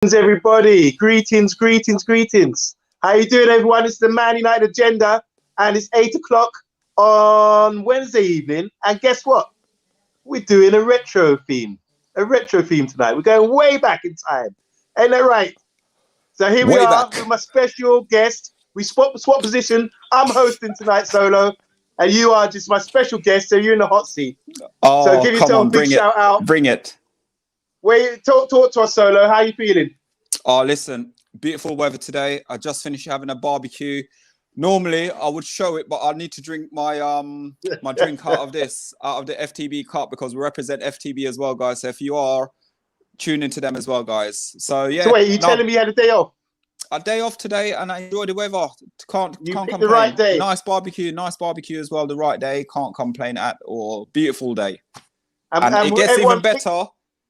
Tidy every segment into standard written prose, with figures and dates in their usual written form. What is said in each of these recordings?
Everybody, greetings. How you doing, everyone? It's the Man Utd Agenda, and it's 8 o'clock on Wednesday evening. And guess what? We're doing a retro theme tonight. We're going way back in time, ain't that right? So here we are with my special guest. We swap position. I'm hosting tonight solo, and you are just my special guest. So you're in the hot seat. Oh, so give yourself a big shout out. Bring it. Wait, talk to us, Solo. How you feeling? Oh, listen, beautiful weather today. I just finished having a barbecue. Normally, I would show it, but I need to drink my my drink out of the FTB cup because we represent FTB as well, guys. So if you are, tune into them as well, guys. So yeah. So wait, telling me you had a day off? A day off today, and I enjoy the weather. Can't complain. The right day. Nice barbecue as well. The right day. Can't complain at all. Beautiful day. And it gets even better.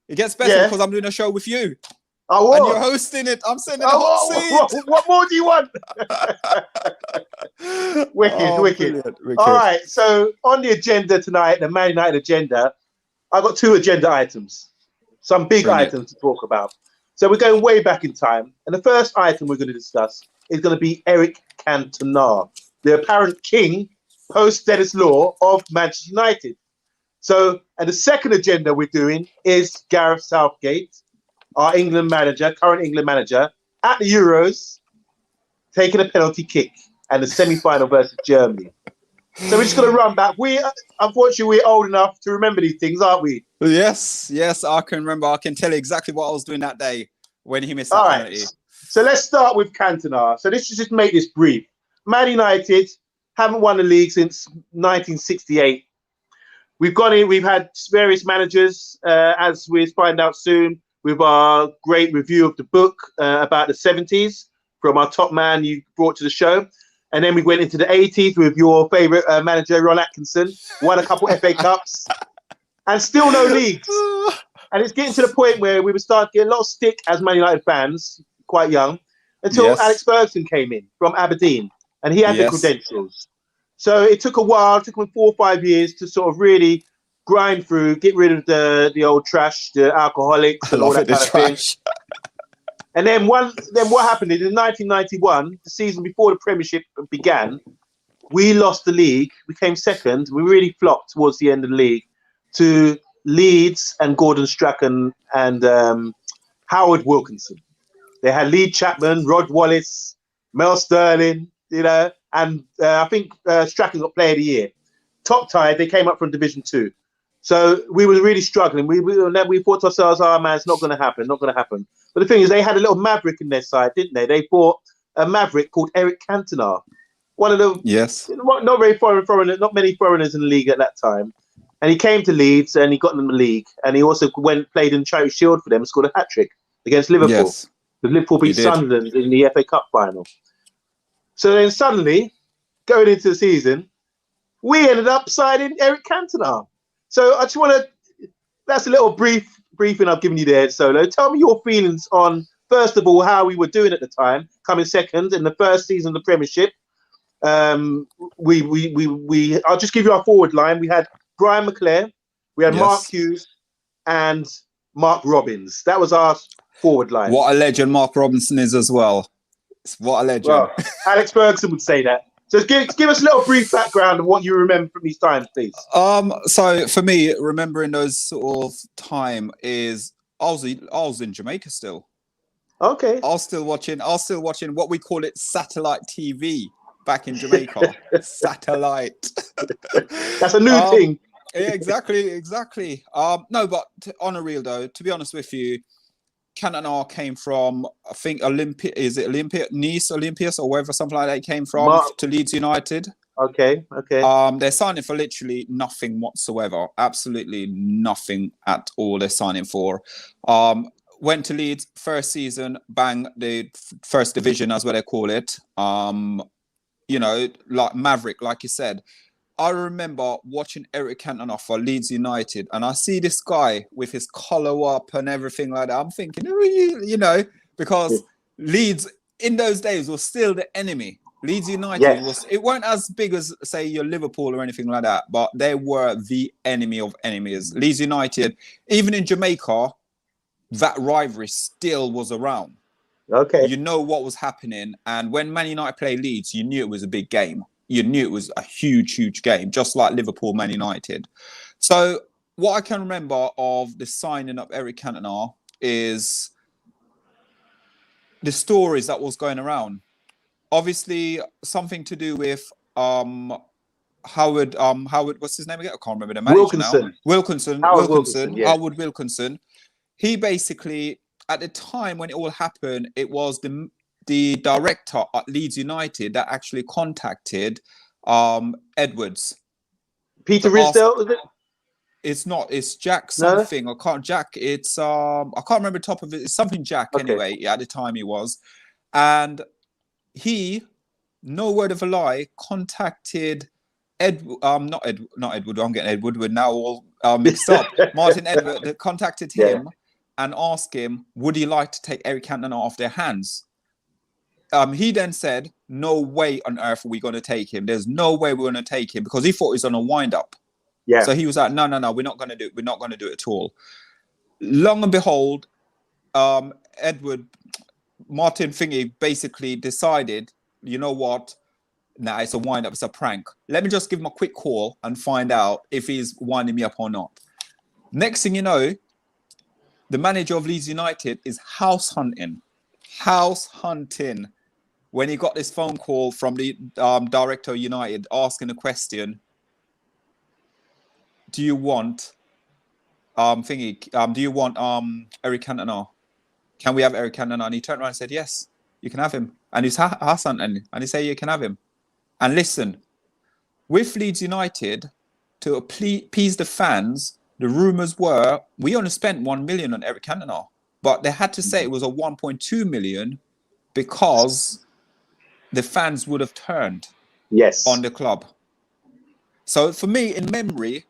It gets better because I'm doing a show with you. Oh, and you're hosting it. I'm sitting in the hot seat. What more do you want? Wicked. All right. So on the agenda tonight, the Man Utd Agenda, I've got two agenda items. Some big items to talk about. So we're going way back in time. And the first item we're going to discuss is going to be Eric Cantona, the apparent king, post-Dennis Law of Manchester United. So, and the second agenda we're doing is Gareth Southgate, our current England manager, at the Euros, taking a penalty kick and the semi-final versus Germany. So we're just going to run back. Unfortunately, we're old enough to remember these things, aren't we? Yes, I can remember. I can tell you exactly what I was doing that day when he missed that penalty. So let's start with Cantona. So let's just make this brief. Man United haven't won the league since 1968. We've gone in, we've had various managers, as we'll find out soon, with our great review of the book about the 70s from our top man you brought to the show. And then we went into the 80s with your favourite manager, Ron Atkinson, won a couple FA Cups, and still no leagues. And it's getting to the point where we were starting to get a lot of stick as Man United fans, quite young, until Alex Ferguson came in from Aberdeen, and he had the credentials. So it took a while, it took him 4 or 5 years to sort of really grind through, get rid of the old trash, the alcoholics and all that kind of thing. And then what happened is in 1991, the season before the Premiership began, we lost the league, we came second, we really flopped towards the end of the league to Leeds and Gordon Strachan and Howard Wilkinson. They had Lee Chapman, Rod Wallace, Mel Sterling, and I think Strachan got Player of the Year. Top tied, they came up from Division 2. So we were really struggling. We thought to ourselves, oh man, it's not going to happen. But the thing is, they had a little maverick in their side, didn't they? They bought a maverick called Eric Cantona. One of the not very foreigners, not many foreigners in the league at that time. And he came to Leeds and he got them the league. And he also played in Charity Shield for them and scored a hat-trick against Liverpool. Yes. Because Liverpool beat Sunderland in the FA Cup final. So then suddenly, going into the season, we ended up signing Eric Cantona. So I just want to, that's a little briefing I've given you there, Solo. Tell me your feelings on, first of all, how we were doing at the time, coming second in the first season of the Premiership. I'll just give you our forward line. We had Brian McClare, we had Mark Hughes, and Mark Robbins. That was our forward line. What a legend Mark Robinson is as well. What a legend. Well, Alex Ferguson would say that. So give us a little brief background of what you remember from these times, please. So for me, remembering those sort of time is I was in Jamaica still. Okay. I was still watching what we call it satellite TV back in Jamaica. Satellite. That's a new thing. Yeah, exactly. No, but on a real though, to be honest with you, Cantona came from, I think, Nice Olympias or wherever, something like that. He came from to Leeds United. Okay. They're signing for literally nothing whatsoever. Absolutely nothing at all. They're signing for. Went to Leeds first season, bang, the first division, as what they call it. Like Maverick, like you said. I remember watching Eric Cantona for Leeds United, and I see this guy with his collar up and everything like that. I'm thinking, because Leeds in those days was still the enemy. Leeds United it weren't as big as, say, your Liverpool or anything like that, but they were the enemy of enemies. Leeds United, even in Jamaica, that rivalry still was around. Okay. You know what was happening. And when Man United played Leeds, you knew it was a big game. You knew it was a huge, huge game, just like Liverpool, Man United. So what I can remember of the signing of Eric Cantona is the stories that was going around. Obviously, something to do with Howard, what's his name again? I can't remember the manager now. Wilkinson. Howard Wilkinson. He basically, at the time when it all happened, it was the director at Leeds United that actually contacted Edwards. Peter Ridsdale, is it? It's not. It's Jack something. No? It's I can't remember the top of it. It's something Jack anyway. Yeah, at the time he was, and he, no word of a lie, contacted not Edward. I'm getting Ed Woodward now all mixed up. Martin Edward contacted him and asked him, would he like to take Eric Cantona off their hands? He then said, no way on earth are we going to take him. There's no way we're going to take him, because he thought he was on a wind up. Yeah. So he was like, no, we're not going to do it. We're not going to do it at all. Long and behold, Martin Thingy basically decided, you know what? Nah, it's a wind up. It's a prank. Let me just give him a quick call and find out if he's winding me up or not. Next thing you know, the manager of Leeds United is house hunting when he got this phone call from the director of United asking a question. Do you want Eric Cantona? Can we have Eric Cantona? And he turned around and said, yes, you can have him. And he's house hunting, and he said, you can have him. And listen, with Leeds United, to appease the fans, the rumours were we only spent 1 million on Eric Cantona, but they had to say it was a 1.2 million because the fans would have turned on the club. So for me, in memory,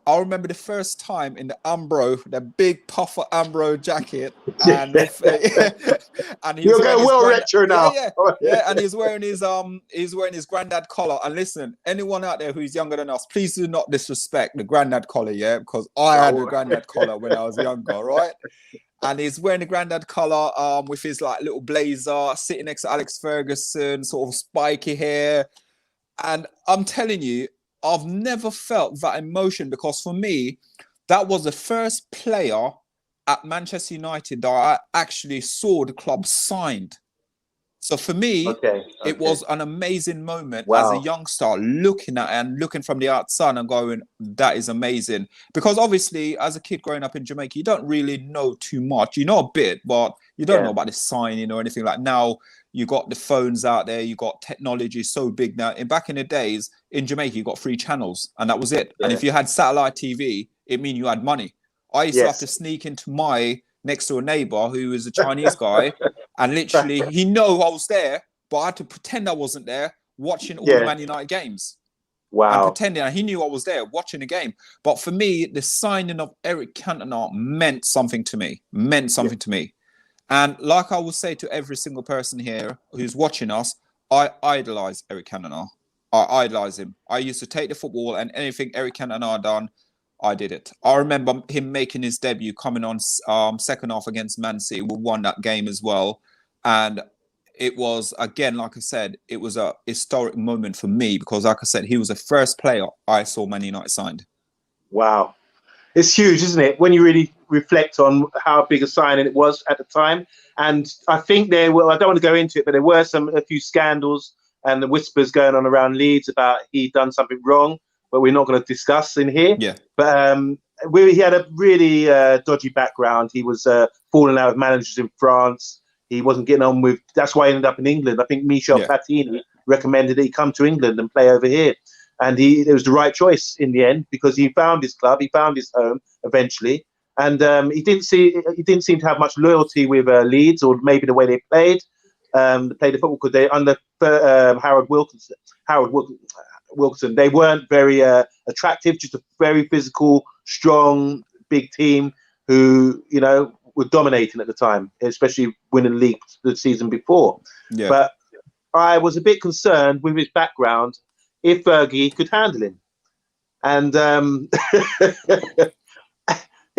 I remember the first time in the Umbro, the big puffer Umbro jacket, and and he was wearing well retro now. And he's wearing his granddad collar. And listen, anyone out there who's younger than us, please do not disrespect the granddad collar, because I had a granddad collar when I was younger, right? And he's wearing the granddad collar with his like little blazer, sitting next to Alex Ferguson, sort of spiky hair. And I'm telling you, I've never felt that emotion, because for me, that was the first player at Manchester United that I actually saw the club signed. So for me, it was an amazing moment as a youngster, looking at it and looking from the outside and going, that is amazing. Because obviously, as a kid growing up in Jamaica, you don't really know too much. You know a bit, but you don't know about the signing or anything. Like now, you got the phones out there, you got technology so big now. And back in the days, in Jamaica, you got 3 channels, and that was it. Yeah. And if you had satellite TV, it meant you had money. I used to have to sneak into my next door neighbor, who was a Chinese guy, and literally he knew I was there, but I had to pretend I wasn't there, watching all the Man United games. Wow. And pretending, and he knew I was there watching the game. But for me, the signing of Eric Cantona meant something to me. And like I will say to every single person here who's watching us, I idolize Eric Cantona. I idolize him. I used to take the football, and anything Eric Cantona done, I did it. I remember him making his debut, coming on second half against Man City. We won that game as well. And it was, again, like I said, it was a historic moment for me, because, like I said, he was the first player I saw Man United signed. Wow. It's huge, isn't it? When you really reflect on how big a signing it was at the time. And I think there were, I don't want to go into it, but there were a few scandals and the whispers going on around Leeds about he'd done something wrong, but we're not going to discuss in here. Yeah. But he had a really dodgy background. He was falling out with managers in France. He wasn't getting on with, that's why he ended up in England. I think Michel Platini recommended that he come to England and play over here. And it was the right choice in the end, because he found his club, he found his home eventually, and he didn't seem to have much loyalty with Leeds, or maybe the way they played. They played the football because they under Howard Wilkinson. They weren't very attractive, just a very physical, strong, big team who were dominating at the time, especially winning the league the season before. Yeah. But I was a bit concerned with his background, if Fergie could handle him. And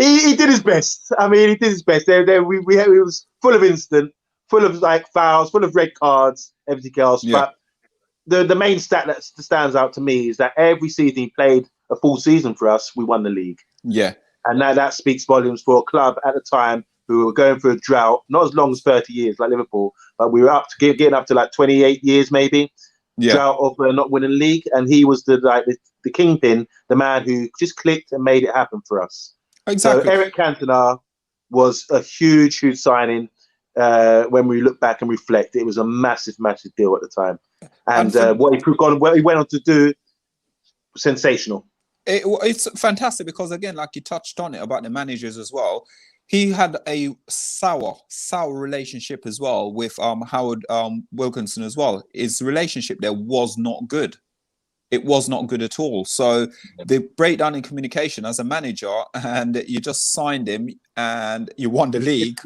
He did his best. I mean, he did his best. It was full of incident, full of like fouls, full of red cards, everything else. Yeah. But the main stat that stands out to me is that every season he played a full season for us, we won the league. Yeah. And now that speaks volumes for a club at the time who were going through a drought, not as long as 30 years like Liverpool, but we were up to getting up to like 28 years maybe. Yeah. Drought of not winning the league, and he was the kingpin, the man who just clicked and made it happen for us. Exactly. So Eric Cantona was a huge signing. When we look back and reflect, it was a massive deal at the time, and what he went on to do, sensational. It's fantastic because, again, like you touched on it about the managers as well, he had a sour relationship as well with Howard Wilkinson as well. His relationship there was not good. It was not good at all. So the breakdown in communication as a manager, and you just signed him and you won the league.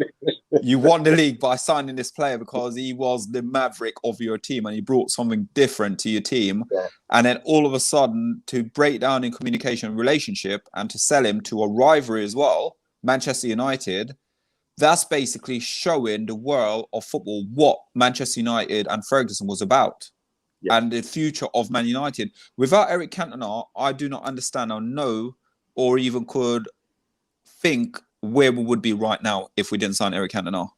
You won the league by signing this player because he was the maverick of your team and he brought something different to your team. Yeah. And then all of a sudden, to break down in communication relationship and to sell him to a rivalry as well, Manchester United, that's basically showing the world of football what Manchester United and Ferguson was about. Yeah. And the future of Man United. Without Eric Cantona, I do not understand or know or even could think where we would be right now if we didn't sign Eric Cantona.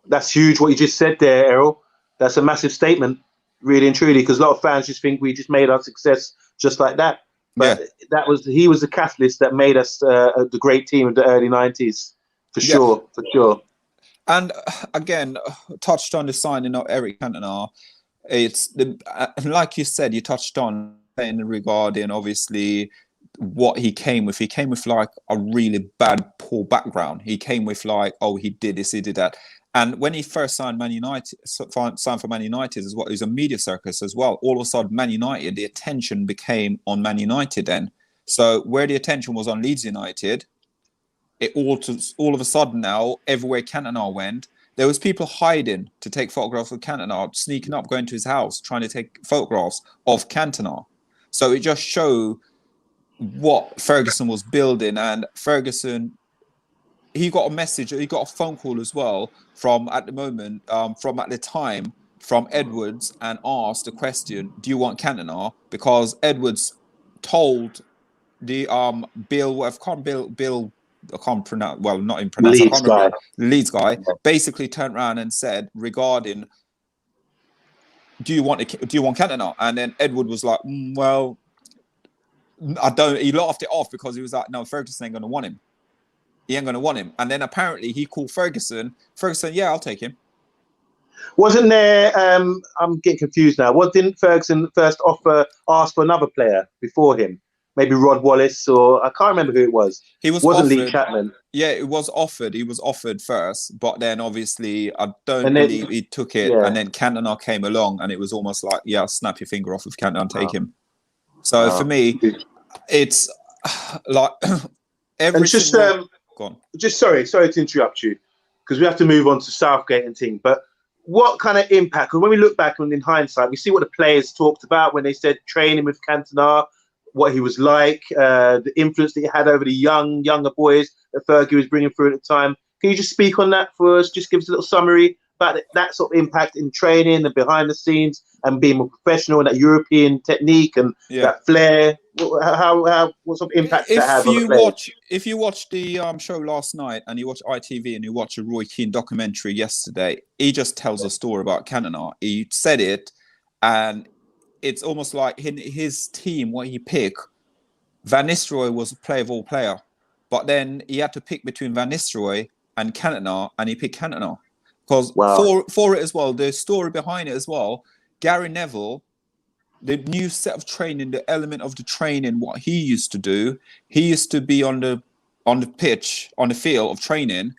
That's huge what you just said there, Errol. That's a massive statement, really and truly, because a lot of fans just think we just made our success just like that. But he was the catalyst that made us the great team of the early 90s, for sure. And again, touched on the signing of Eric Cantona. It's like you said, you touched on regarding obviously what he came with. He came with like a really poor background. He came with like, oh, he did this, he did that. And when he first signed Man United, signed for Man United as well, it was a media circus as well. All of a sudden, Man United, the attention became on Man United then. So where the attention was on Leeds United, it all of a sudden now, everywhere Cantona went, there was people hiding to take photographs of Cantona, sneaking up, going to his house, trying to take photographs of Cantona. So it just showed what Ferguson was building. And Ferguson, he got a message, he got a phone call as well from at the time, from Edwards, and asked the question, do you want Cantona? Because Edwards told the Bill, I can't pronounce, well, not even pronounce, Leeds guy basically turned around and said regarding, do you want Cantona? And then Edward was like, well, I don't. He laughed it off because he was like, no, Ferguson ain't going to want him. He ain't going to want him. And then apparently he called Ferguson. Ferguson, yeah, I'll take him. Wasn't there, I'm getting confused now. Didn't Ferguson first ask for another player before him? Maybe Rod Wallace, or I can't remember who it was. Wasn't offered, Lee Chapman. Yeah, it was offered. He was offered first, but then obviously I don't believe he took it. Yeah. And then Cantona came along, and it was almost like, yeah, snap your finger off with Cantona and take him. So for me, it's like every. And just sorry to interrupt you, because we have to move on to Southgate and team. But what kind of impact? Because when we look back in hindsight, we see what the players talked about when they said training with Cantona, what he was like, the influence that he had over the younger boys that Fergie was bringing through at the time. Can you just speak on that for us? Just give us a little summary about that sort of impact in training and behind the scenes and being more professional and that European technique and that flair. What sort of impact that had on the players? If you watched the show last night and you watch ITV and you watch a Roy Keane documentary yesterday, he just tells a story about Cantona. He said it, and it's almost like his team, what he picked, Van Nistelrooy was a player of all player. But then he had to pick between Van Nistelrooy and Cantona, and he picked Cantona. Because for it as well, the story behind it as well, Gary Neville, the new set of training, the element of the training, what he used to do, he used to be on the pitch, on the field of training,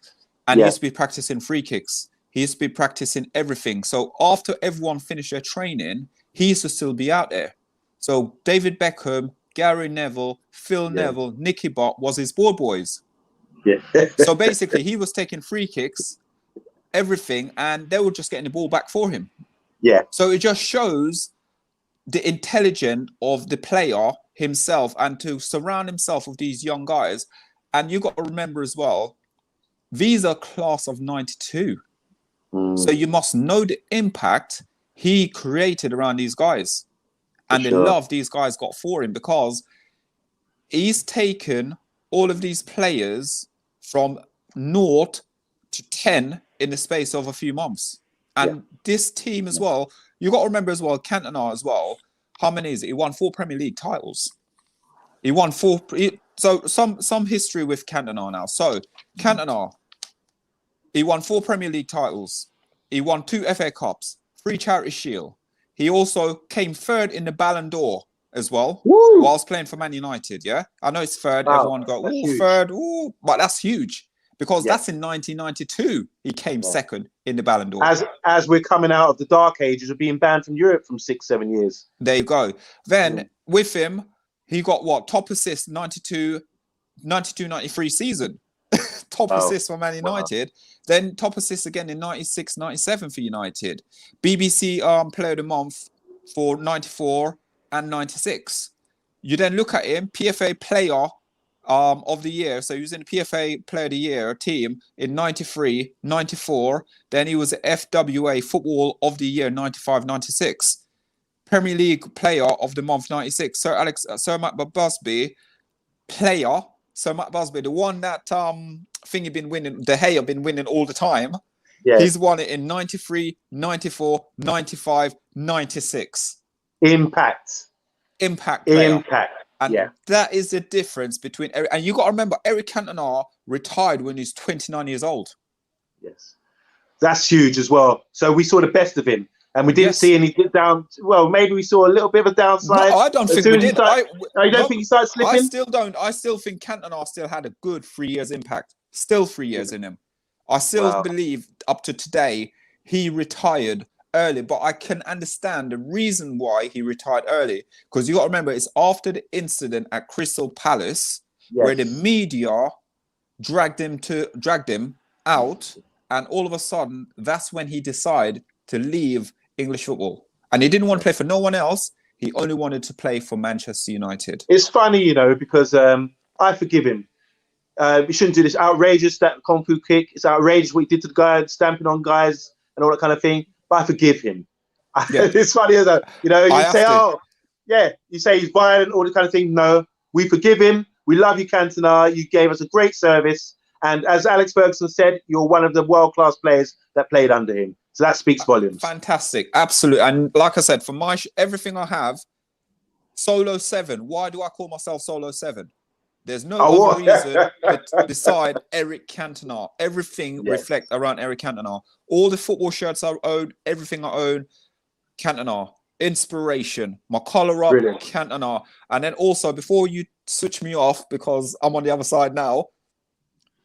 and he used to be practicing free kicks. He used to be practicing everything. So after everyone finished their training, he used to still be out there. So David Beckham, Gary Neville, Phil Neville, Nicky Butt was his boys. Yeah. So basically, he was taking free kicks, everything, and they were just getting the ball back for him. Yeah. So it just shows the intelligence of the player himself, and to surround himself with these young guys. And you got to remember as well, these are class of 92. So you must know the impact he created around these guys. And the love these guys got for him, because he's taken all of these players from 0 to 10 in the space of a few months. And this team as well, you got to remember as well, Cantona as well, how many is it? He won 4 Premier League titles. He won 4. So some history with Cantona now. So Cantona, he won 4 Premier League titles. He won 2 FA Cups, 3 Charity Shield. He also came 3rd in the Ballon d'Or as well, whilst playing for Man United. Yeah, I know it's 3rd. Wow, everyone got 3rd, but that's huge, because that's in 1992. He came 2nd in the Ballon d'Or. As we're coming out of the dark ages of being banned from Europe from 6-7 years. There you go. Then with him, he got what? Top assist 92-93 season. Top assist for Man United. Then top assist again in 96-97 for United. BBC Player of the Month for 94 and 96. You then look at him, PFA Player of the Year. So he was in the PFA Player of the Year team in 93, 94. Then he was FWA Football of the Year 95, 96. Premier League Player of the Month 96. Sir Matt Busby Player. So Matt Busby, the one that thing been winning, De Gea been winning all the time. Yeah. He's won it in 93, 94, 95, 96. Impact player. And that is the difference between Eric. And you got to remember, Eric Cantona retired when he's 29 years old. Yes. That's huge as well. So we saw the best of him. And we didn't see any down. Well, maybe we saw a little bit of a downside. No, I don't think we did. You don't think he started slipping? I still don't. I still think Cantona still had a good 3 years impact. Still 3 years in him. I still believe up to today he retired early, but I can understand the reason why he retired early. Because you got to remember, it's after the incident at Crystal Palace where the media dragged him out, and all of a sudden that's when he decided to leave English football. And he didn't want to play for no one else. He only wanted to play for Manchester United. It's funny, because I forgive him. We shouldn't do this outrageous, that Kung Fu kick. It's outrageous what he did to the guy, stamping on guys and all that kind of thing. But I forgive him. It's funny, though. You say, you say he's violent, all that kind of thing. No, we forgive him. We love you, Cantona. You gave us a great service. And as Alex Ferguson said, you're one of the world-class players that played under him. So that speaks volumes. Fantastic. Absolutely. And like I said, for everything I have, Solo 7. Why do I call myself Solo 7? There's no other reason beside Eric Cantona. Everything reflects around Eric Cantona. All the football shirts I own, everything I own, Cantona. Inspiration. My collar up, Cantona. And then also, before you switch me off, because I'm on the other side now,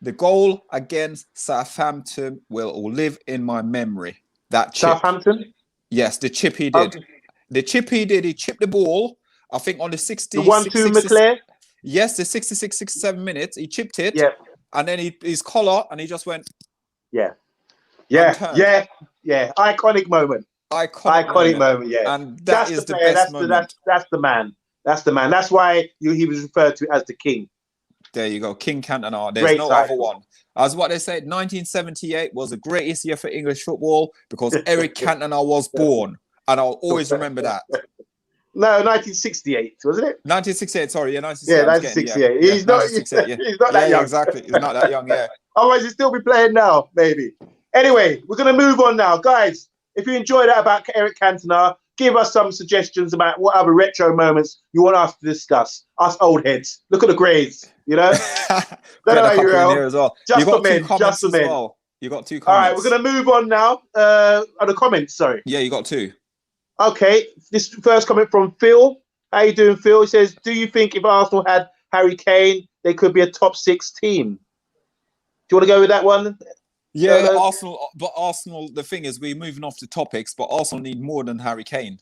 the goal against Southampton will live in my memory. That chip. Southampton? Yes, the chip he did. The chip he did, he chipped the ball, I think on the 60... The 1-2 McClare? Yes, the 66, 67 minutes. He chipped it. Yeah. And then his collar, and he just went... Yeah. Iconic moment. Iconic moment, yeah. And that's the best moment. That's the man. That's the man. That's why he was referred to as the king. There you go, King Cantona. There's no other one. As what they said, 1978 was the greatest year for English football because Eric Cantona was born. And I'll always remember that. No, 1968, wasn't it? 1968, sorry. Yeah, 1968. Yeah, 1968. He's not that young. Exactly. He's not that young, yeah. Otherwise, he'd still be playing now, maybe. Anyway, we're going to move on now. Guys, if you enjoyed that about Eric Cantona, give us some suggestions about what other retro moments you want us to discuss. Us old heads. Look at the grades, Don't know you as well. Just for men. Just for men. Well. You got 2 comments. All right, we're going to move on now. The comments, sorry. Yeah, you got 2. Okay, this first comment from Phil. How you doing, Phil? He says, do you think if Arsenal had Harry Kane, they could be a top 6 team? Do you want to go with that one? Yeah, Arsenal, the thing is, we're moving off the topics, but Arsenal need more than Harry Kane.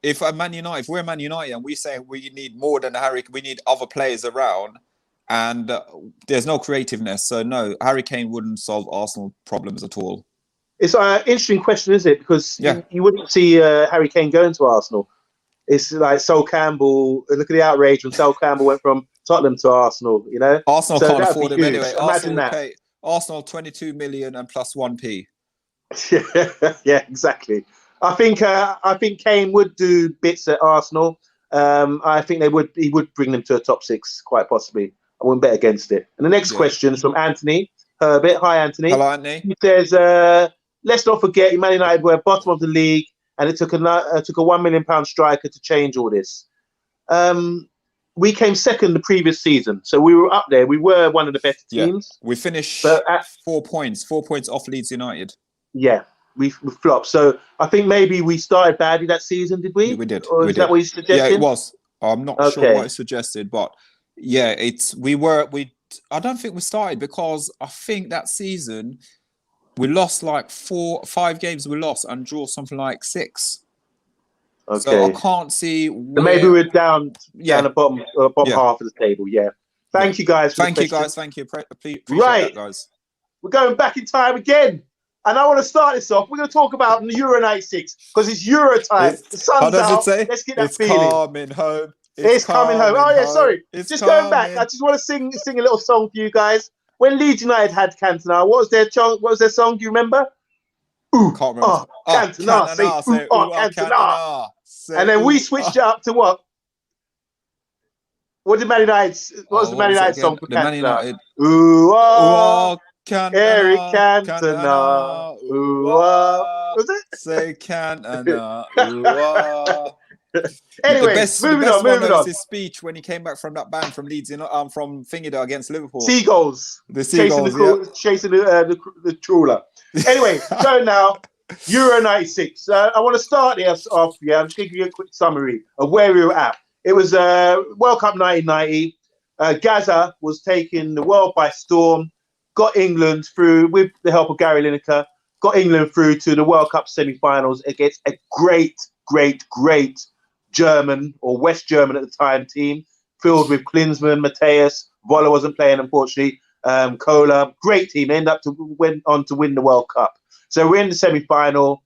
If we're Man United and we say we need more than we need other players around, and there's no creativeness, so no, Harry Kane wouldn't solve Arsenal problems at all. It's an interesting question, isn't it? Because you wouldn't see Harry Kane going to Arsenal. It's like Sol Campbell. Look at the outrage when Sol Campbell went from Tottenham to Arsenal, you know. Arsenal So can't that'd afford be him huge. anyway. Imagine that. Okay. Arsenal 22 million and plus 1p. Yeah, exactly. I think Kane would do bits at Arsenal. I think he would bring them to a top 6, quite possibly. I wouldn't bet against it. And the next question is from Anthony Herbert. Hi, Anthony. Hello, Anthony. He says, let's not forget Man United were bottom of the league, and it took a £1 million striker to change all this. We came second the previous season, so we were up there. We were one of the better teams. We finished 4 points off Leeds United. Yeah, we flopped. So I think maybe we started badly that season, did we? Yeah, we did. Or is that what you suggested? Yeah, it was. I'm not sure what I suggested, but yeah, I don't think we started, because I think that season we lost like 5 games we lost and draw something like 6. Okay. So I can't see where... Maybe we're down the bottom half of the table. Yeah. Thank you guys. Thank you guys. Appreciate that, guys. We're going back in time again. And I want to start this off. We're going to talk about the Euro 96 because it's Euro time. The sun's out. Let's get that feeling. Coming home. It's coming home. Oh, yeah, sorry. Just going back. I just want to sing a little song for you guys. When Leeds United had Cantona, what was their song? Do you remember? Can't remember. Cantona. Cantona. And then we switched it up to what? What did Man United? What was the Man United song for Cantona? Ooh, oh, Eric Cantona. Ooh, oh. Was it? Say Cantona. Ooh, oh. Anyway, moving on. Was his speech when he came back from that ban from Leeds, from Thingider against Liverpool. Seagulls. The seagulls, chasing the trawler. Anyway, so now Euro 96. I want to start this off. Yeah, I'm just going to give you a quick summary of where we were at. It was World Cup 1990. Gaza was taking the world by storm. Got England through with the help of Gary Lineker. Got England through to the World Cup semi-finals against a great German, or West German at the time, team filled with Klinsmann, Mateus. Voller wasn't playing, unfortunately. Kohler, great team. Went on to win the World Cup. So we're in the semi-final.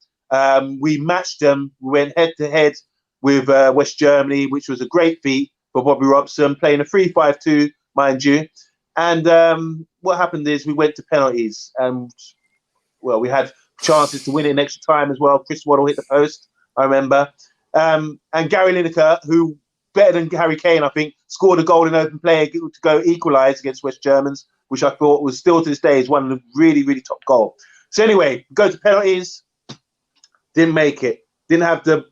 We matched them. We went head-to-head with West Germany, which was a great feat for Bobby Robson, playing a 3-5-2, mind you. And what happened is we went to penalties. And, we had chances to win it in extra time as well. Chris Waddle hit the post, I remember. And Gary Lineker, who better than Harry Kane, I think, scored a goal in open play to go equalise against West Germans, which I thought was still to this day is one of the really, really top goal. So anyway, go to penalties, didn't make it. Didn't have the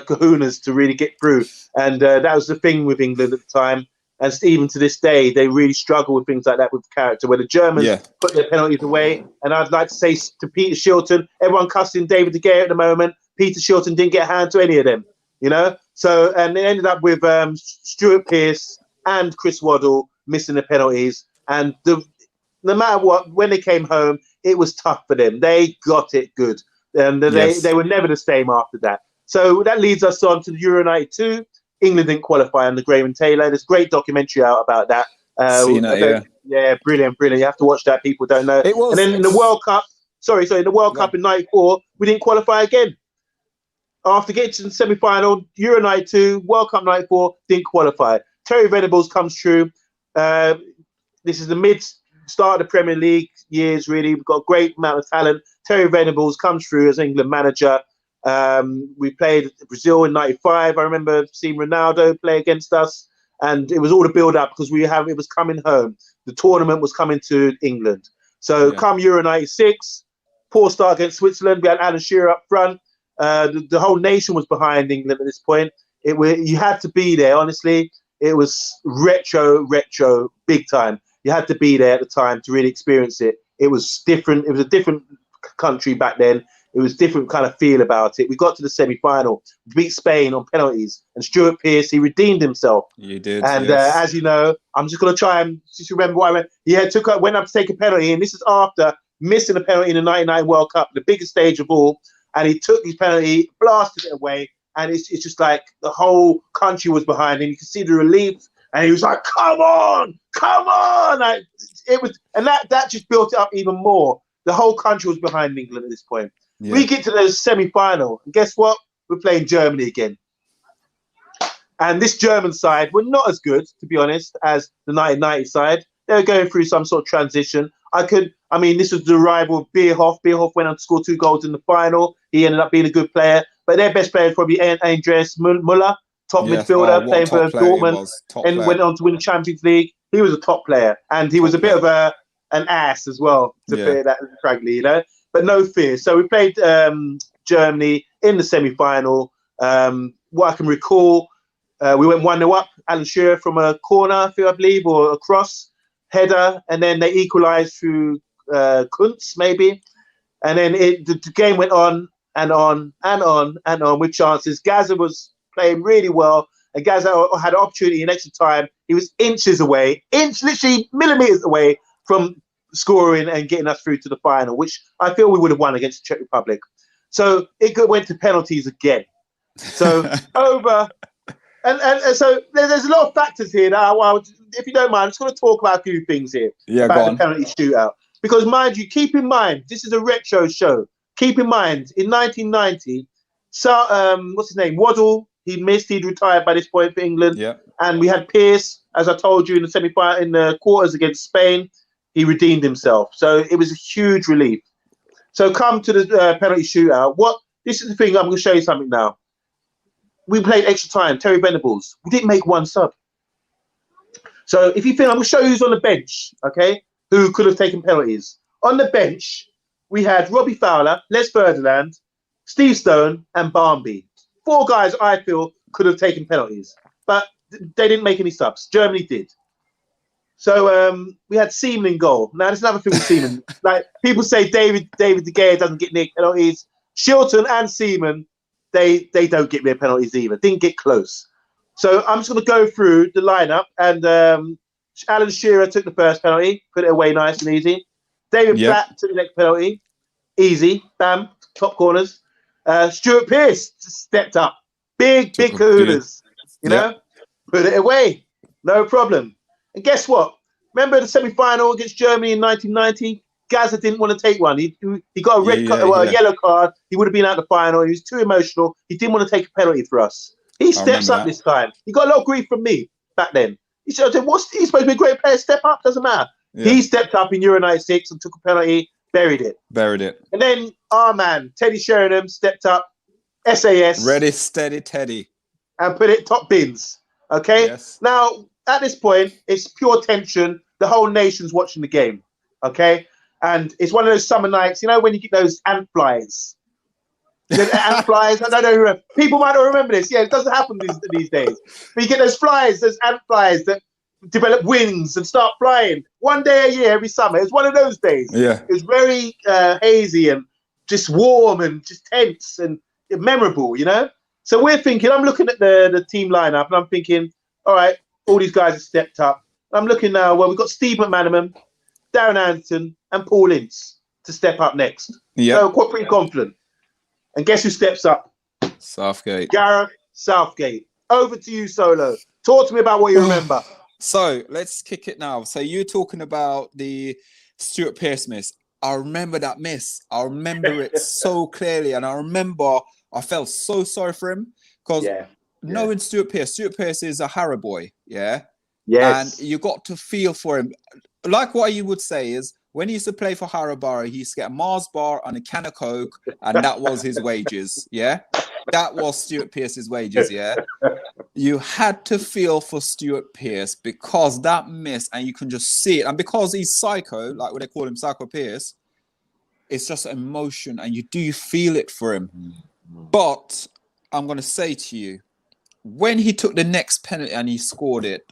kahunas to really get through. And that was the thing with England at the time. And even to this day, they really struggle with things like that with character, where the Germans put their penalties away. And I'd like to say to Peter Shilton, everyone cussing David De Gea at the moment. Peter Shilton didn't get a hand to any of them, you know? So, and it ended up with Stuart Pearce and Chris Waddle missing the penalties. And no matter what, when they came home, it was tough for them. They got it good. And they were never the same after that. So that leads us on to the Euro 92. England didn't qualify under Graham Taylor. There's a great documentary out about that. Yeah, brilliant. You have to watch that. People don't know. It was. And then in the World Cup, in the World Cup in 94, we didn't qualify again. After getting to the semi-final, Euro 92, World Cup 94, didn't qualify. Terry Venables comes through. This is the mid-start of the Premier League years, really. We've got a great amount of talent. Terry Venables comes through as England manager. We played Brazil in 95. I remember seeing Ronaldo play against us. And it was all the build-up because it was coming home. The tournament was coming to England. So come Euro 96, poor start against Switzerland. We had Alan Shearer up front. The whole nation was behind England at this point. You had to be there, honestly. It was retro, big time. You had to be there at the time to really experience it. It was different. It was a different country back then. It was different kind of feel about it. We got to the semi-final, beat Spain on penalties, and Stuart Pearce, he redeemed himself. You did, and as you know, I'm just going to try and just remember what I went. He went up to take a penalty, and this is after missing a penalty in the 99 World Cup, the biggest stage of all. And he took his penalty, blasted it away, and it's just like the whole country was behind him. You could see the relief, and he was like, "Come on!" Like, that just built it up even more. The whole country was behind England at this point. Yeah. We get to the semi-final, and guess what? We're playing Germany again. And this German side were not as good, to be honest, as the 1990 side. They were going through some sort of transition. This was the rival of Bierhoff. Bierhoff went on to score 2 goals in the final. He ended up being a good player. But their best player is probably Andreas Müller, top midfielder, playing for Dortmund, and went on to win the Champions League. He was a top player. And he was a bit of an ass as well, to put it that frankly, you know. But no fear. So we played Germany in the semi-final. What I can recall, we went 1-0 up. Alan Shearer from a corner, I believe, or a cross header, and then they equalised through Kuntz, maybe. And then the game went on and on and on and on with chances. Gaza was playing really well, and Gaza had an opportunity in extra time. He was inches away, literally millimetres away from scoring and getting us through to the final, which I feel we would have won against the Czech Republic. So it went to penalties again. So so there's a lot of factors here that if you don't mind, I'm just going to talk about a few things here about the penalty shootout. Because mind you, keep in mind, this is a retro show. Keep in mind, in 1990, what's his name? Waddle, he missed, he'd retired by this point for England. Yeah. And we had Pearce, as I told you, in the semi-final, in the quarters against Spain. He redeemed himself. So it was a huge relief. So come to the penalty shootout. This is the thing, I'm going to show you something now. We played extra time, Terry Venables. We didn't make one sub. So if you think, I'm going to show you who's on the bench, okay, who could have taken penalties. On the bench, we had Robbie Fowler, Les Ferdinand, Steve Stone, and Barmby. 4 guys I feel could have taken penalties, but they didn't make any subs. Germany did. So we had Seaman in goal. Now, there's another thing with Seaman. Like, people say David De Gea doesn't get near penalties. Shilton and Seaman, they don't get near penalties either. Didn't get close. So I'm just going to go through the lineup. And Alan Shearer took the first penalty, put it away nice and easy. David Platt took the next penalty. Easy. Bam. Top corners. Stuart Pearce stepped up. Big kahunas. You know? Put it away. No problem. And guess what? Remember the semi-final against Germany in 1990? Gaza didn't want to take one. He got a yellow card. He would have been out the final. He was too emotional. He didn't want to take a penalty for us. He steps up this time. He got a lot of grief from me back then. He said, he's supposed to be a great player. Step up. Doesn't matter. Yeah. He stepped up in Euro 96 and took a penalty, buried it. And then our man, Teddy Sheringham, stepped up, SAS. Ready, steady, Teddy. And put it top bins. Okay? Yes. Now, at this point, it's pure tension. The whole nation's watching the game. Okay? And it's one of those summer nights, you know, when you get those ant flies. Ant flies. I don't know. People might not remember this. Yeah, it doesn't happen these days. But you get those ant flies that develop wings and start flying one day a year every summer. It's one of those days. Yeah. It was very hazy and just warm and just tense and memorable, you know? So we're thinking, I'm looking at the team lineup and I'm thinking, all right, all these guys have stepped up. I'm looking now, well, we've got Steve McManaman, Darren Anderson, and Paul Ince to step up next. Yeah. So quite pretty confident. And guess who steps up? Southgate. Gareth Southgate. Over to you, Solo. Talk to me about what you remember. So let's kick it now. So you're talking about the Stuart Pearce miss. I remember that miss. I remember it so clearly. And I remember I felt so sorry for him because knowing Stuart Pearce is a Harrow boy. Yeah. Yes. And you got to feel for him. Like what you would say is when he used to play for Harrow Borough, he used to get a Mars bar and a can of Coke, and that was his wages. Yeah. That was Stuart Pearce's wages. Yeah. You had to feel for Stuart Pearce because that miss, and you can just see it. And because he's psycho, like what they call him, Psycho Pearce, it's just emotion, and you feel it for him. But I'm going to say to you, when he took the next penalty and he scored it,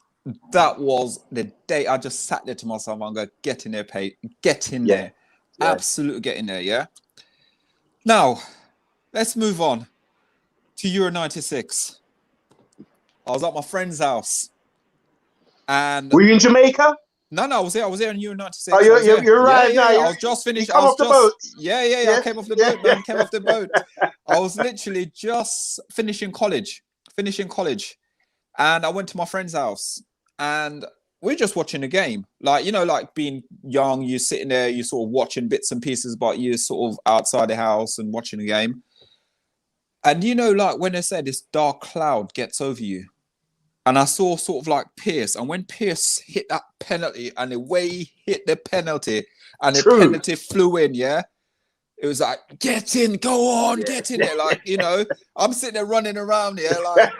that was the day I just sat there to myself. I'm going, get in there, Pate. Get in there. Yeah. Absolutely get in there, yeah? Now, let's move on to Euro 96. I was at my friend's house. And were you in Jamaica? No, I was there in Euro 96. Oh, you're right. Yeah, I was just finished. I was off the boat. Yeah. I came off the boat, man. Came off the boat. I was literally just finishing college. And I went to my friend's house. And we're just watching the game. Like, you know, like being young, you're sitting there, you're sort of watching bits and pieces, but you're sort of outside the house and watching the game. And, you know, like when they say this dark cloud gets over you, and I saw sort of like Pierce, and when Pierce hit that penalty, and the way he hit the penalty, and the penalty flew in, yeah, it was like, get in, go on, get in there, like, you know, I'm sitting there running around here, like,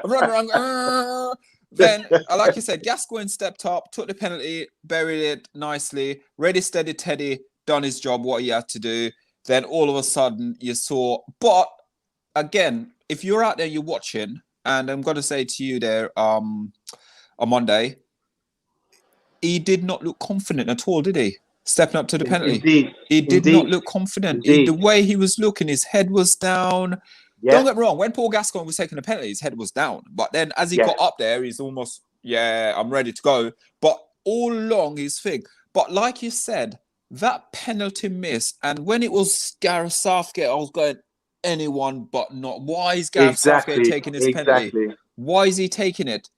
I'm running around. Then, like you said, Gascoigne stepped up, took the penalty, buried it nicely, ready, steady, Teddy, done his job, what he had to do. Then all of a sudden you saw, but again, if you're out there, you're watching, and I'm going to say to you there on Monday, he did not look confident at all, did he? Stepping up to the penalty. Indeed. He did not look confident. The way he was looking, his head was down. Yeah. Don't get me wrong, when Paul Gascoigne was taking the penalty, his head was down. But then as he got up there, he's almost, I'm ready to go. But all along his thing. But like you said, that penalty miss, and when it was Gareth Southgate, I was going, anyone but not. Why is Gareth Southgate taking his penalty? Why is he taking it?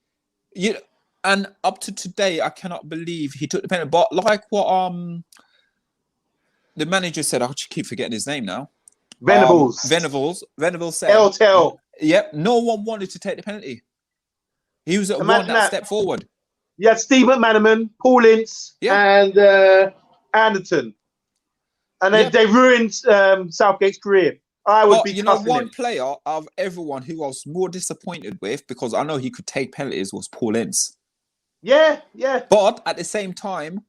And up to today, I cannot believe he took the penalty. But like what the manager said, I keep forgetting his name now. Venables said, Tell. Yep, no one wanted to take the penalty. He was the one that stepped forward. You had Steve McManaman, Paul Ince, and Anderton. And they ruined Southgate's career. I would be one player of everyone who I was more disappointed with, because I know he could take penalties, was Paul Ince. Yeah. But at the same time,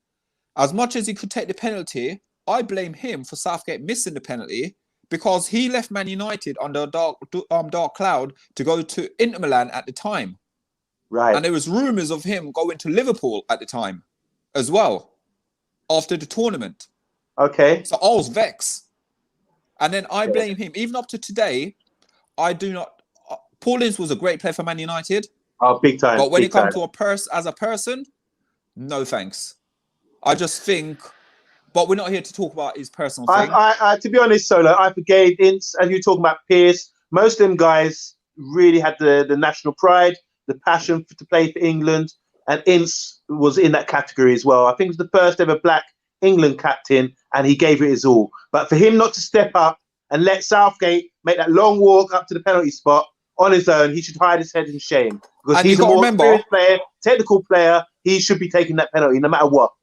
as much as he could take the penalty, I blame him for Southgate missing the penalty, because he left Man United under a dark cloud to go to Inter Milan at the time. Right. And there was rumours of him going to Liverpool at the time as well, after the tournament. Okay. So I was vexed. And then I blame him. Even up to today, I do not... Paul Ince was a great player for Man United. Oh, big time. But when it comes to as a person, no thanks. I just think... But we're not here to talk about his personal thing. I to be honest, Solo, I forgave Ince, and you talking about Pierce. Most of them guys really had the national pride, the passion to play for England, and Ince was in that category as well. I think it was the first ever black England captain, and he gave it his all. But for him not to step up and let Southgate make that long walk up to the penalty spot on his own, he should hide his head in shame. Because he's a more experienced player, technical player. He should be taking that penalty no matter what.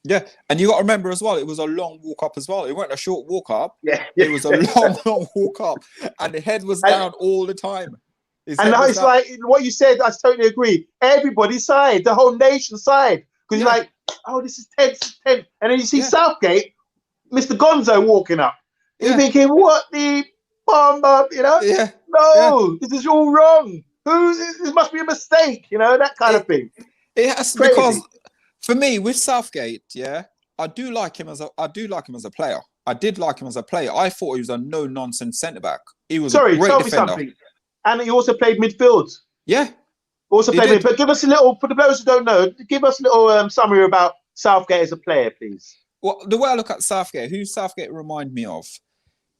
Yeah, and you got to remember as well, it was a long walk up as well. It wasn't a short walk up. Yeah. It was a long walk up, and the head was down all the time. And now it's like what you said. I totally agree. Everybody sighed, the whole nation sighed, because you're like, oh, this is tense, and then you see Southgate, Mr. Gonzo walking up. You're thinking, what the bomb up? You know? Yeah. No, this is all wrong. This must be a mistake. You know, that kind of thing. It has, because for me with Southgate, I do like him as a player. I did like him as a player. I thought he was a no-nonsense centre-back. He was a great defender. Me something. And he also played midfield. Yeah. Also played midfield. But give us a little, for the players who don't know, give us a little summary about Southgate as a player, please. Well, the way I look at Southgate, who Southgate remind me of?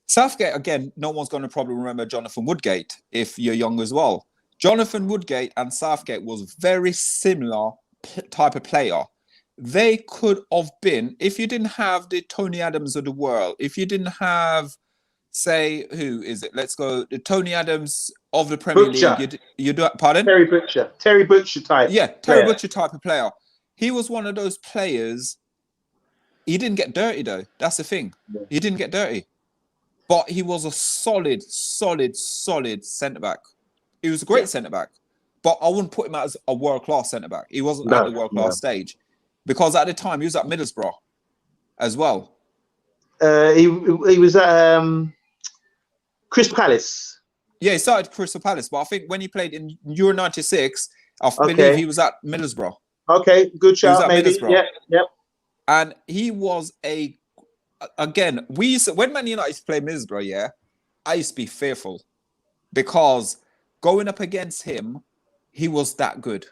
Southgate, again, no one's going to probably remember Jonathan Woodgate if you're young as well. Jonathan Woodgate and Southgate was very similar type of player. They could have been, if you didn't have the Tony Adams of the world, if you didn't have, say, who is it? Let's go, the Tony Adams of the Premier League. You do, pardon? Terry Butcher type. Yeah, Terry Butcher type of player. He was one of those players. He didn't get dirty though. That's the thing. Yeah. He didn't get dirty, but he was a solid centre back. He was a great centre back, but I wouldn't put him as a world class centre back. He wasn't at the world class stage, because at the time he was at Middlesbrough as well. He was at Crystal Palace. Yeah, he started at Crystal Palace, but I think when he played in Euro '96, I believe he was at Middlesbrough. Okay, good shout, maybe. Yep. And he was again, when Man United played Middlesbrough, I used to be fearful, because going up against him, he was that good.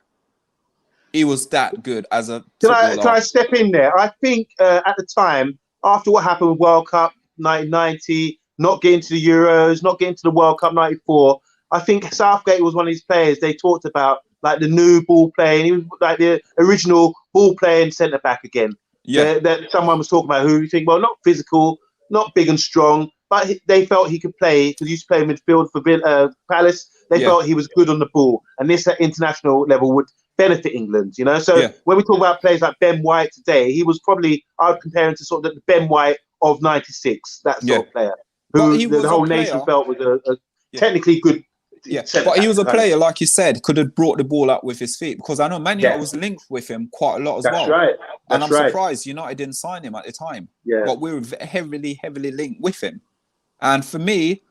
He was that good as a footballer. Can I step in there? I think at the time, after what happened with World Cup 1990, not getting to the Euros, not getting to the World Cup 94, I think Southgate was one of these players they talked about, like the new ball playing. He was like the original ball playing centre back again. Yeah, that someone was talking about, who you think, well, not physical, not big and strong, but they felt he could play, because he used to play midfield for Palace. They felt he was good on the ball, and this at international level would benefit England. You know, so when we talk about players like Ben White today, he was probably, I would compare him to sort of the Ben White of '96, that sort of player, who the whole nation felt was a technically good. But he was a player, like you said, could have brought the ball up with his feet, because I know Man Utd was linked with him quite a lot as well. Right. And I'm surprised United didn't sign him at the time. Yeah. But we were heavily linked with him. And for me,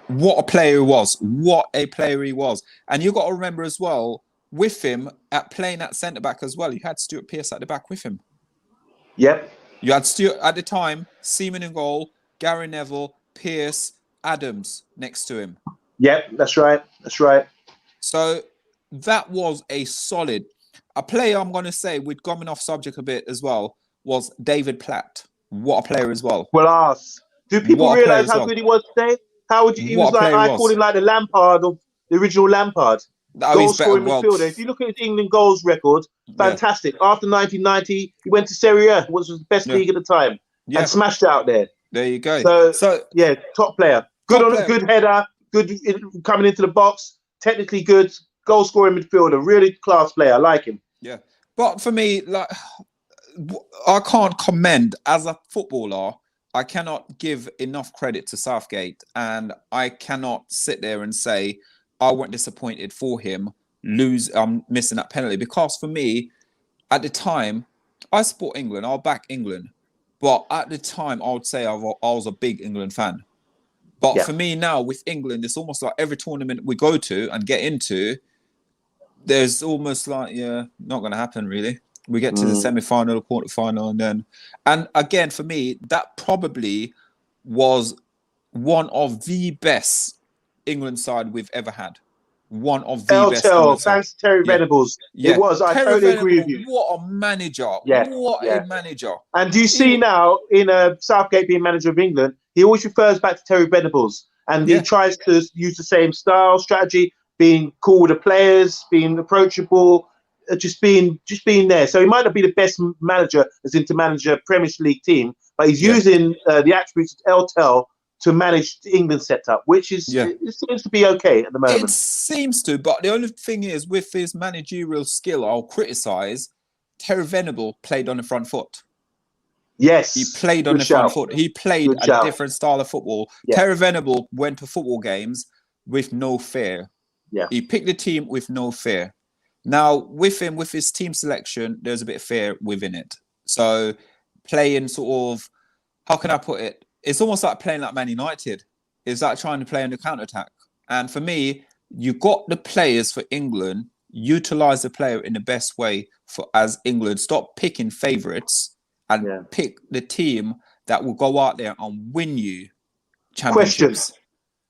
what a player he was. What a player he was. And you got to remember as well, with him playing at centre back as well, you had Stuart Pearce at the back with him. Yep. You had Stuart at the time, Seaman in goal, Gary Neville, Pearce, Adams next to him. Yep, that's right. So that was a player, I'm going to say, with going off subject a bit as well, was David Platt. What a player as well. Well, do people realise how good he was today? How would you? He was like, I called him like the Lampard of the original Lampard. Goal scoring midfielder. If you look at his England goals record, fantastic. After 1990, he went to Serie A, which was the best league at the time, and smashed out there. There you go. So yeah, top player. Good header, good coming into the box, technically good, goal scoring midfielder, really class player. I like him. Yeah, but for me, like, I can't commend as a footballer. I cannot give enough credit to Southgate, and I cannot sit there and say I wasn't disappointed for him missing that penalty, because for me, at the time, I support England. I'll back England, but at the time, I would say I was a big England fan. But for me now, with England, it's almost like every tournament we go to and get into, there's almost like, not going to happen, really. We get to the semi-final, quarter-final, and again, for me, that probably was one of the best England side we've ever had. One of the best. Thanks to Terry Venables. It was. I totally agree with you. What a manager. What a manager. And do you see now, in Southgate being manager of England, he always refers back to Terry Venables, and he tries to use the same style, strategy, being cool with the players, being approachable, just being there. So he might not be the best manager as in to manage a Premier League team, but he's using the attributes of El to manage the England setup, which is it seems to be okay at the moment. It seems to, but the only thing is, with his managerial skill, I'll criticise, Terry Venables played on the front foot. Yes. He played on the front foot. He played a different style of football. Yeah. Terry Venables went to football games with no fear. Yeah. He picked the team with no fear. Now, with him, with his team selection, there's a bit of fear within it. So playing sort of, how can I put it? It's almost like playing like Man United. It's like trying to play on the counter-attack. And for me, you got the players for England, utilise the player in the best way as England. Stop picking favourites and pick the team that will go out there and win you championships.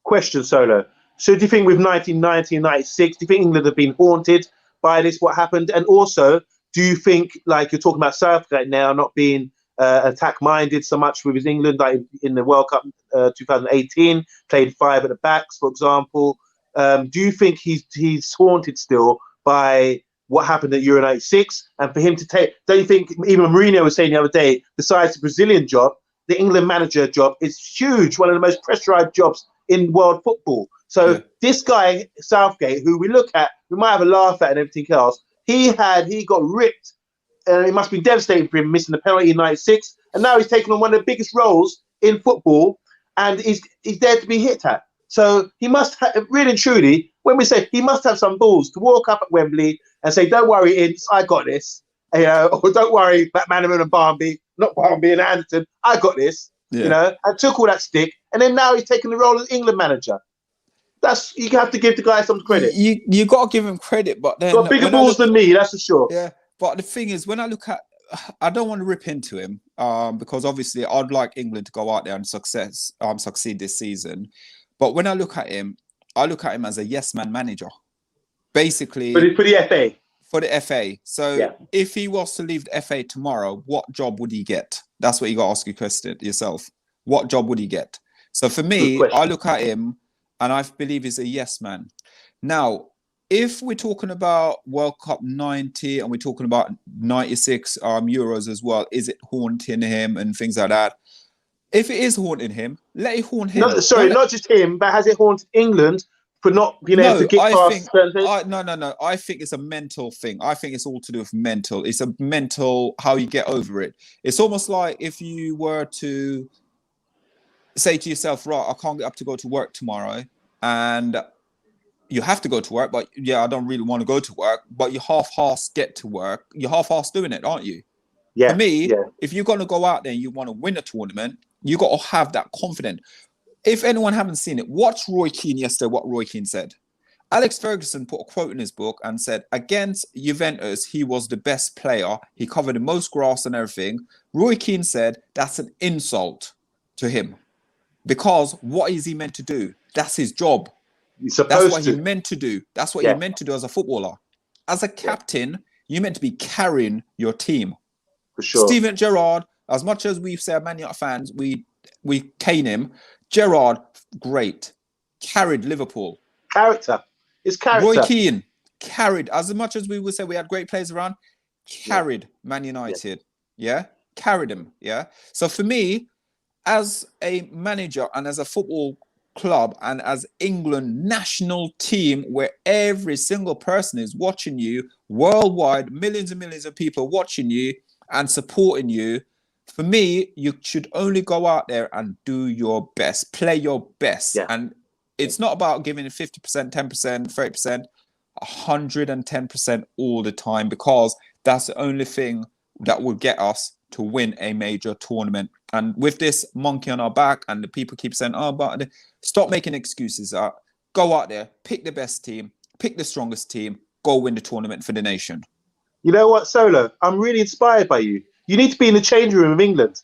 Question, Solo. So do you think with 1990, 96, do you think England have been haunted by this, what happened? And also, do you think, like you're talking about Southgate now not being attack-minded so much with his England, like in the World Cup 2018, played 5 at the backs, for example. Do you think he's haunted still by what happened at Euro 96? And for him to take, don't you think, even Mourinho was saying the other day, besides the Brazilian job, the England manager job is huge, one of the most pressurized jobs in world football. So this guy, Southgate, who we look at, we might have a laugh at and everything else, he got ripped. It must be devastating for him missing the penalty in '96, and now he's taken on one of the biggest roles in football, and he's there to be hit at. So he must really and truly, when we say he must have some balls to walk up at Wembley and say, "Don't worry, Ince, I got this," or "Don't worry, McManaman and Barmby and Anderton, I got this," and took all that stick, and then now he's taking the role as England manager. You have to give the guy some credit. You got to give him credit, but then got bigger balls than me, that's for sure. Yeah. But the thing is, when I look at, I don't want to rip into him because obviously I'd like England to go out there and succeed this season. But when I look at him as a yes-man manager, basically. For the FA. For the FA. So if he was to leave the FA tomorrow, what job would he get? That's what you got to ask your question yourself. What job would he get? So for me, I look at him and I believe he's a yes man. Now, if we're talking about World Cup 90 and we're talking about 96 Euros as well, is it haunting him and things like that? If it is haunting him, let it haunt him. Not just him, but has it haunted England for not being able to get past certain things? No. I think it's a mental thing. I think it's all to do with mental. It's a mental, how you get over it. It's almost like if you were to say to yourself, right, I can't get up to go to work tomorrow, and you have to go to work, but I don't really want to go to work, but you half-half get to work. You're half-half doing it, aren't you? Yeah. For me, if you're going to go out there and you want to win a tournament, you got to have that confidence. If anyone haven't seen it, watch Roy Keane yesterday, what Roy Keane said. Alex Ferguson put a quote in his book and said, against Juventus, he was the best player. He covered the most grass and everything. Roy Keane said, that's an insult to him. Because what is he meant to do? That's his job. That's what he meant to do. That's what he meant to do as a footballer. As a captain, you're meant to be carrying your team. For sure. Steven Gerrard, as much as we've said Man Utd fans, we cane him. Gerrard, great. Carried Liverpool. Character. It's character. Roy Keane, carried. As much as we would say we had great players around, carried Man United. Yeah? Carried him. Yeah? So for me, as a manager and as a football club and as England national team, where every single person is watching you worldwide, millions and millions of people watching you and supporting you, for me, you should only go out there and do your best, play your best. And it's not about giving it 50%, 10%, 30%, 110% all the time, because that's the only thing that will get us to win a major tournament. And with this monkey on our back, and the people keep saying, oh, but stop making excuses. Go out there, pick the best team, pick the strongest team, go win the tournament for the nation. You know what, Solo? I'm really inspired by you. You need to be in the changing room of England.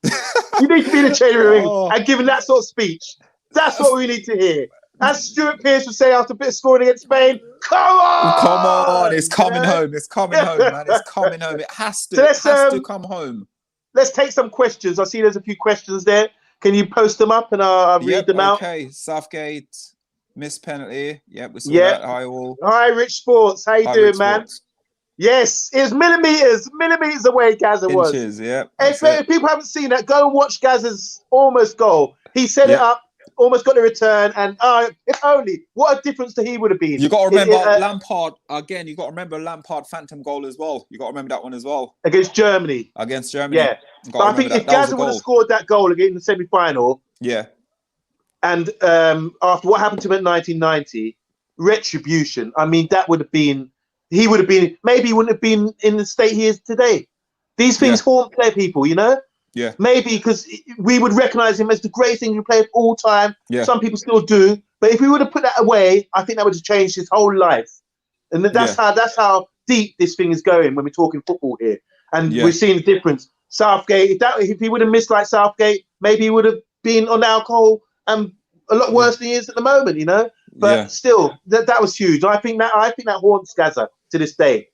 You need to be in the changing room of England and giving that sort of speech. That's what we need to hear. As Stuart Pearce would say after a bit of scoring against Spain, come on! Come on, it's coming home. It's coming home, man. It's coming home. It has to. So it has to come home. Let's take some questions. I see there's a few questions there. Can you post them up and I'll read them out? Okay. Southgate, missed penalty. Yep, we saw that. Hi, all. Hi, Rich Sports. How you doing, man? Yes, it was millimeters away Gaza was. Inches, yeah. If people haven't seen that, go and watch Gaza's almost goal. He set it up, almost got the return, and if only, what a difference he would have been. You got to remember Lampard, again, you got to remember Lampard phantom goal as well. You got to remember that one as well. Against Germany. Yeah. But I think if Gaza would have scored that goal again in the semi-final, and after what happened to him in 1990, retribution, I mean, that would have been, he would have been, maybe he wouldn't have been in the state he is today. These things haunt play people, you know? Yeah. Maybe because we would recognize him as the greatest thing you play of all time. Yeah. Some people still do. But if we would have put that away, I think that would have changed his whole life. And that's how deep this thing is going when we're talking football here. And we're seeing the difference. Southgate, if he would have missed like Southgate, maybe he would have been on alcohol and a lot worse than he is at the moment, you know? But still, that was huge. I think that haunts Gaza to this day.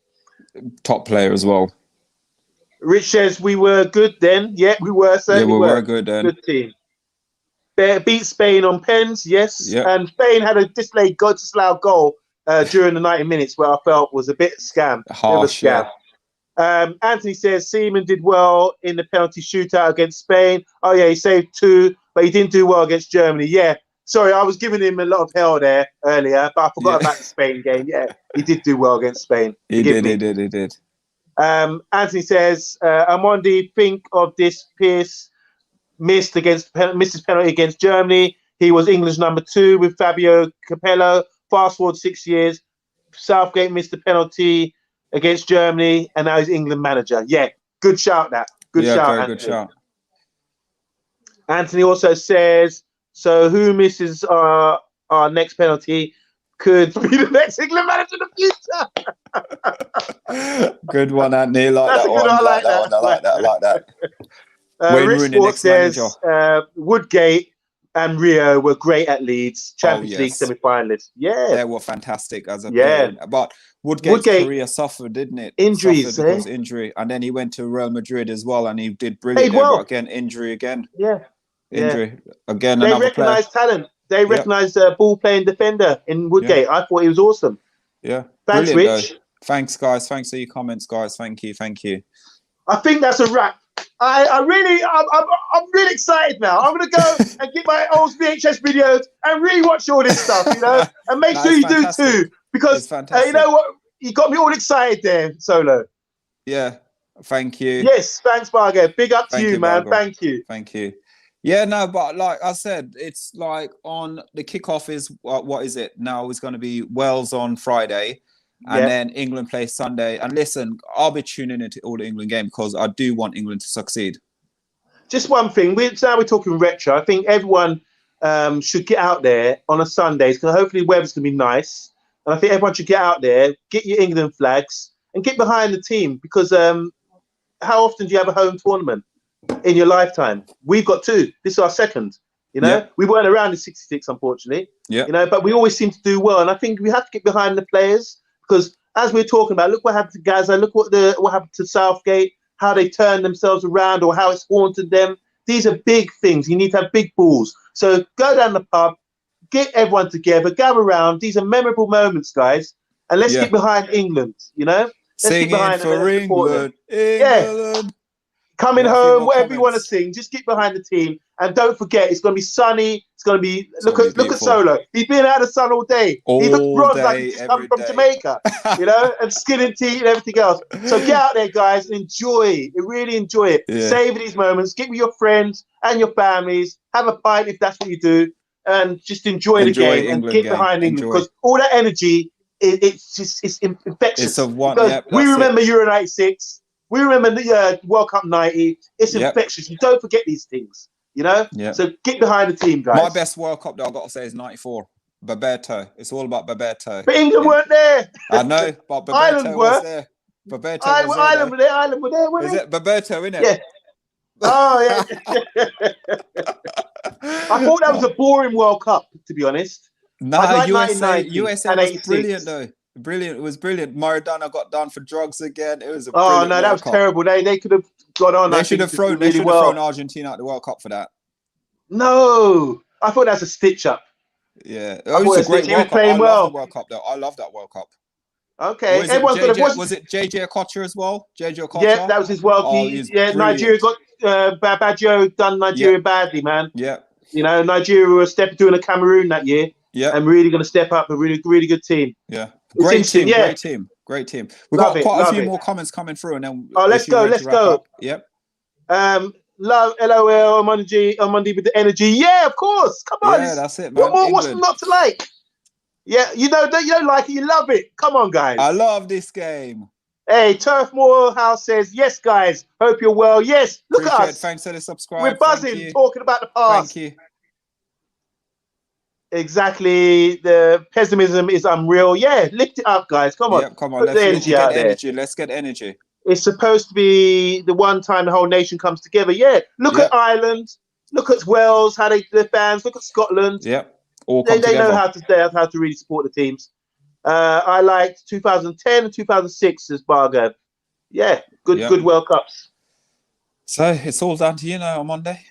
Top player as well. Rich says we were good then. Yeah, we were. Certainly we were good then. Good team. Beat Spain on pens, yes. Yep. And Spain had a disallowed goal during the 90 minutes where I felt was a bit scam. Harsh, Anthony says Seaman did well in the penalty shootout against Spain. Oh, yeah, he saved 2, but he didn't do well against Germany. Yeah. Sorry, I was giving him a lot of hell there earlier, but I forgot about the Spain game. Yeah, he did do well against Spain. He did. Anthony says, Amondi, think of this. Pearce missed his penalty against Germany. He was England's number 2 with Fabio Capello. Fast forward 6 years. Southgate missed the penalty against Germany, and now he's England manager. Yeah, good shout that. Good shout, very Anthony. Good shout. Anthony also says, so who misses our next penalty could be the next England manager in the future. Good one, Anthony. Like that one. I like that. Rich Sports says Woodgate and Rio were great at Leeds, Champions League semi-finalists. Yeah, they were fantastic as a player. But Woodgate's career suffered, didn't it? Injuries, because injury, and then he went to Real Madrid as well, and he did brilliant. But again, injury again. Yeah. Injury again. They recognise talent. They recognise a ball-playing defender in Woodgate. I thought he was awesome. Yeah. Thanks, brilliant, Rich. Thanks, guys. Thanks for your comments, guys. Thank you. I think that's a wrap. I'm really excited now. I'm going to go and get my old VHS videos and really watch all this stuff, you know, and make sure you fantastic. do too, because you know what, you got me all excited there, Solo. Yeah, thank you. Yes, thanks, Bargo. Big up to you, man. Bargo. Thank you. Thank you. Yeah, no, but like I said, it's like on the kickoff is what is it now? It's going to be Wales on Friday, and then England plays Sunday. And listen, I'll be tuning into all the England game because I do want England to succeed. Just one thing, now we're talking retro. I think everyone should get out there on a Sunday because hopefully the weather's going to be nice. And I think everyone should get out there, get your England flags, and get behind the team because how often do you have a home tournament in your lifetime? We've got 2. This is our second. You know, we weren't around in '66, unfortunately. Yeah. You know, but we always seem to do well, and I think we have to get behind the players because, as we're talking about, look what happened to Gaza. Look what happened to Southgate. How they turned themselves around, or how it's haunted them. These are big things. You need to have big balls. So go down the pub, get everyone together, gather around. These are memorable moments, guys, and let's get behind England. You know, let's get behind for England. Yeah. Coming home, whatever you want to sing, just get behind the team. And don't forget, it's going to be sunny. It's going to be, look at Solo. He's been out of the sun all day. He looks bronze like he's just come from Jamaica, you know, and skin and teeth and everything else. So get out there, guys, and enjoy it. Really enjoy it. Yeah. Savor these moments. Get with your friends and your families. Have a pint if that's what you do. And just enjoy the game England and get behind England. Because all that energy, it's infectious. It's a one. We remember Euro 96. We remember the World Cup 90. It's infectious. You don't forget these things, you know? Yeah. So get behind the team, guys. My best World Cup, though, I've got to say, is 94. Bebeto. It's all about Bebeto. But England weren't there. I know, but Bebeto was there. Bebeto was there. Ireland were there. Ireland were there, Is it Bebeto, isn't it? Yeah. Oh, yeah. I thought that was a boring World Cup, to be honest. Nah, USA was brilliant, though. Brilliant. It was brilliant. Maradona got done for drugs again. It was a brilliant that was terrible. They could have got on. They should have thrown Argentina out the World Cup for that. No, I thought that was a stitch up. Yeah, it was a great World Cup. I love the World Cup, though. I love that World Cup. Okay, was it JJ Okocha as well? JJ Okocha. Yeah, that was his World Cup. Nigeria got Baggio done Nigeria badly, man. Yeah, you know, Nigeria was doing a Cameroon that year. Yeah, and really going to step up. A really good team. Yeah. Great team. We've got quite a few more comments coming through, and then let's go. Yep. Love LOL Monday with the energy. Yeah, of course. Come on. Yeah, that's it, man. What's not to like? Yeah, you don't like it, you love it. Come on, guys. I love this game. Hey, Turf Morehouse says, yes, guys. Hope you're well. Yes, look at us. Thanks for the subscribe. We're buzzing, talking about the past. Thank you. Exactly. The pessimism is unreal. Yeah, lift it up, guys. Come on. Yep, come on. Let's get energy. Let's get energy. It's supposed to be the one time the whole nation comes together. Yeah. Look at Ireland. Look at Wales, how their fans. Look at Scotland. Yep. They know how to really support the teams. I liked 2010 and 2006 as Bargo. Yeah, good World Cups. So it's all down to you now on Monday.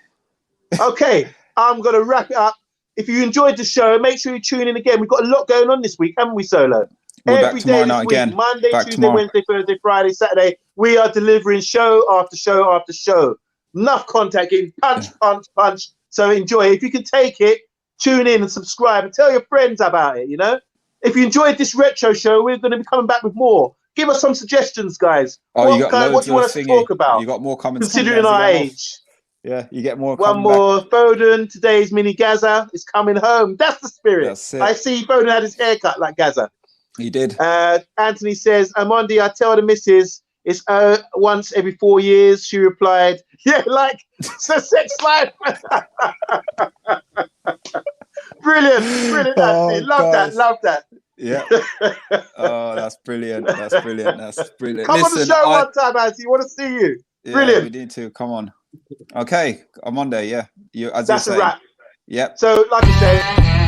Okay, I'm gonna wrap it up. If you enjoyed the show, make sure you tune in again. We've got a lot going on this week, haven't we, Solo? We're back tomorrow night again. Monday, Tuesday, Wednesday, Thursday, Friday, Saturday. We are delivering show after show after show. Enough contact, getting punch. So enjoy. If you can take it, tune in and subscribe and tell your friends about it, you know? If you enjoyed this retro show, we're going to be coming back with more. Give us some suggestions, guys. What do you want us to talk about? You got more comments. Considering our age. Yeah, you get more. One more. Foden, today's mini Gaza is coming home. That's the spirit. That's it. I see Foden had his haircut like Gaza. He did. Anthony says, Amondi, I tell the missus it's once every 4 years. She replied, yeah, like it's a sex life. Brilliant, Anthony. Love that. Yeah. Oh, that's brilliant. That's brilliant. Come on the show one time, Anthony. I want to see you. Yeah, brilliant. We need to. Come on. Okay, on Monday, yeah. That's a wrap. Yep. So, like I said,